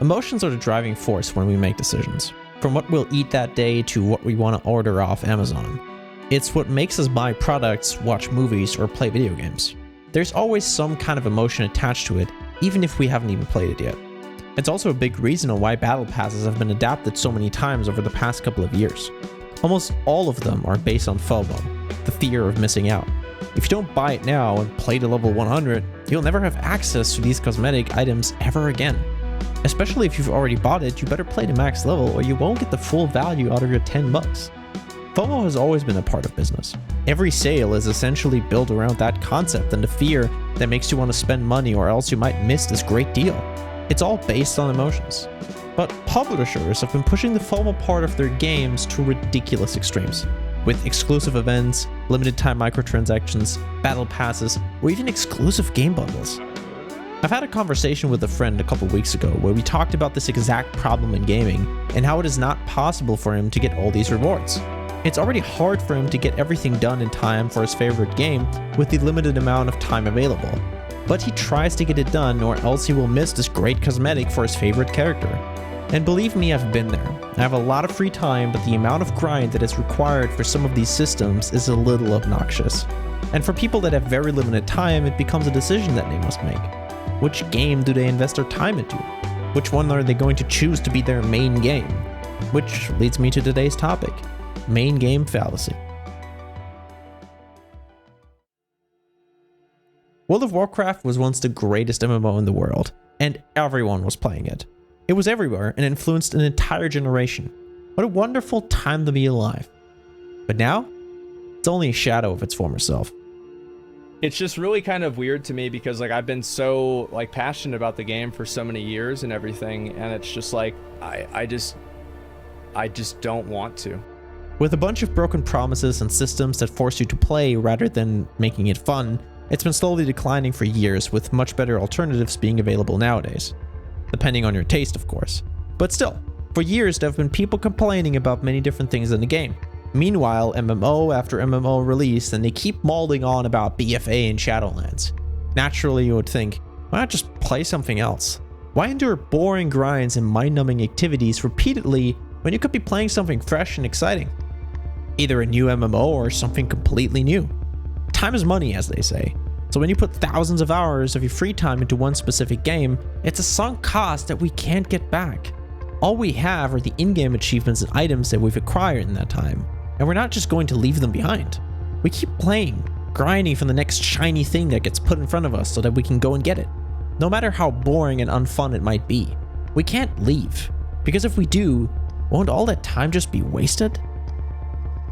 Emotions are the driving force when we make decisions. From what we'll eat that day to what we want to order off Amazon. It's what makes us buy products, watch movies, or play video games. There's always some kind of emotion attached to it, even if we haven't even played it yet. It's also a big reason on why battle passes have been adapted so many times over the past couple of years. Almost all of them are based on FOMO, the fear of missing out. If you don't buy it now and play to level 100, you'll never have access to these cosmetic items ever again. Especially if you've already bought it, you better play to max level or you won't get the full value out of your 10 bucks. FOMO has always been a part of business. Every sale is essentially built around that concept and the fear that makes you want to spend money or else you might miss this great deal. It's all based on emotions. But publishers have been pushing the FOMO part of their games to ridiculous extremes, with exclusive events, limited time microtransactions, battle passes, or even exclusive game bundles. I've had a conversation with a friend a couple weeks ago where we talked about this exact problem in gaming and how it is not possible for him to get all these rewards. It's already hard for him to get everything done in time for his favorite game with the limited amount of time available. But he tries to get it done or else he will miss this great cosmetic for his favorite character. And believe me, I've been there. I have a lot of free time, but the amount of grind that is required for some of these systems is a little obnoxious. And for people that have very limited time, it becomes a decision that they must make. Which game do they invest their time into? Which one are they going to choose to be their main game? Which leads me to today's topic, main game fallacy. World of Warcraft was once the greatest MMO in the world, and everyone was playing it. It was everywhere and influenced an entire generation. What a wonderful time to be alive. But now, it's only a shadow of its former self. It's just really kind of weird to me because like I've been so like passionate about the game for so many years and everything, and it's just like I just don't want to. With a bunch of broken promises and systems that force you to play rather than making it fun, it's been slowly declining for years, with much better alternatives being available nowadays. Depending on your taste, of course. But still, for years there have been people complaining about many different things in the game. Meanwhile, MMO after MMO released, and they keep molding on about BFA and Shadowlands. Naturally, you would think, why not just play something else? Why endure boring grinds and mind-numbing activities repeatedly when you could be playing something fresh and exciting? Either a new MMO or something completely new. Time is money, as they say. So when you put thousands of hours of your free time into one specific game, it's a sunk cost that we can't get back. All we have are the in-game achievements and items that we've acquired in that time, and we're not just going to leave them behind. We keep playing, grinding for the next shiny thing that gets put in front of us so that we can go and get it. No matter how boring and unfun it might be, we can't leave, because if we do, won't all that time just be wasted?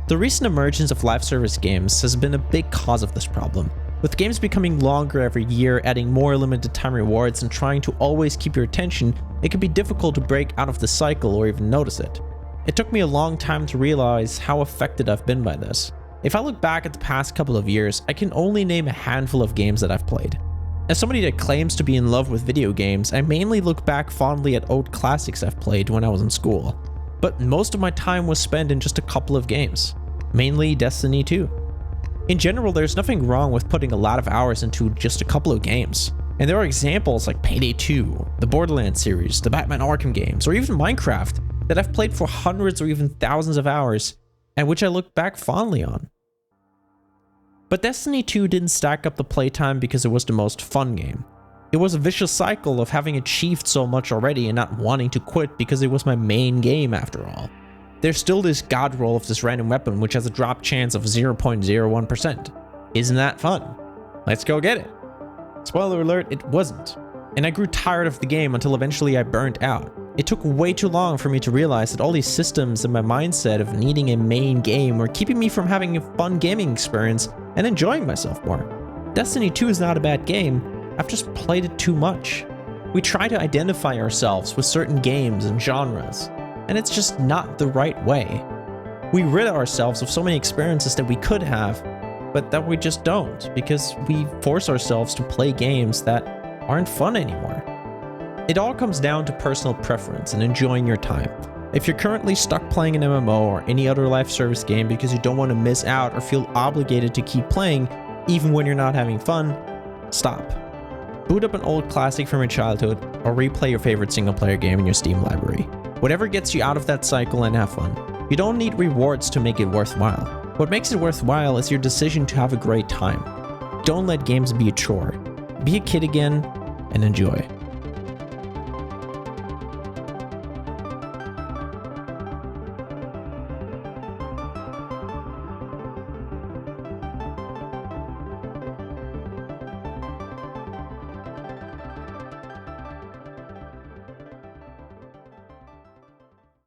The recent emergence of live service games has been a big cause of this problem. With games becoming longer every year, adding more limited time rewards, and trying to always keep your attention, it can be difficult to break out of the cycle or even notice it. It took me a long time to realize how affected I've been by this. If I look back at the past couple of years, I can only name a handful of games that I've played. As somebody that claims to be in love with video games, I mainly look back fondly at old classics I've played when I was in school. But most of my time was spent in just a couple of games, mainly Destiny 2. In general, there's nothing wrong with putting a lot of hours into just a couple of games. And there are examples like Payday 2, the Borderlands series, the Batman Arkham games, or even Minecraft that I've played for hundreds or even thousands of hours, and which I look back fondly on. But Destiny 2 didn't stack up the playtime because it was the most fun game. It was a vicious cycle of having achieved so much already and not wanting to quit because it was my main game after all. There's still this god roll of this random weapon which has a drop chance of 0.01%. Isn't that fun? Let's go get it. Spoiler alert, it wasn't. And I grew tired of the game until eventually I burnt out. It took way too long for me to realize that all these systems and my mindset of needing a main game were keeping me from having a fun gaming experience and enjoying myself more. Destiny 2 is not a bad game, I've just played it too much. We try to identify ourselves with certain games and genres, and it's just not the right way. We rid ourselves of so many experiences that we could have, but that we just don't, because we force ourselves to play games that aren't fun anymore. It all comes down to personal preference and enjoying your time. If you're currently stuck playing an MMO or any other live service game because you don't want to miss out or feel obligated to keep playing, even when you're not having fun, stop. Boot up an old classic from your childhood, or replay your favorite single-player game in your Steam library. Whatever gets you out of that cycle and have fun. You don't need rewards to make it worthwhile. What makes it worthwhile is your decision to have a great time. Don't let games be a chore. Be a kid again and enjoy.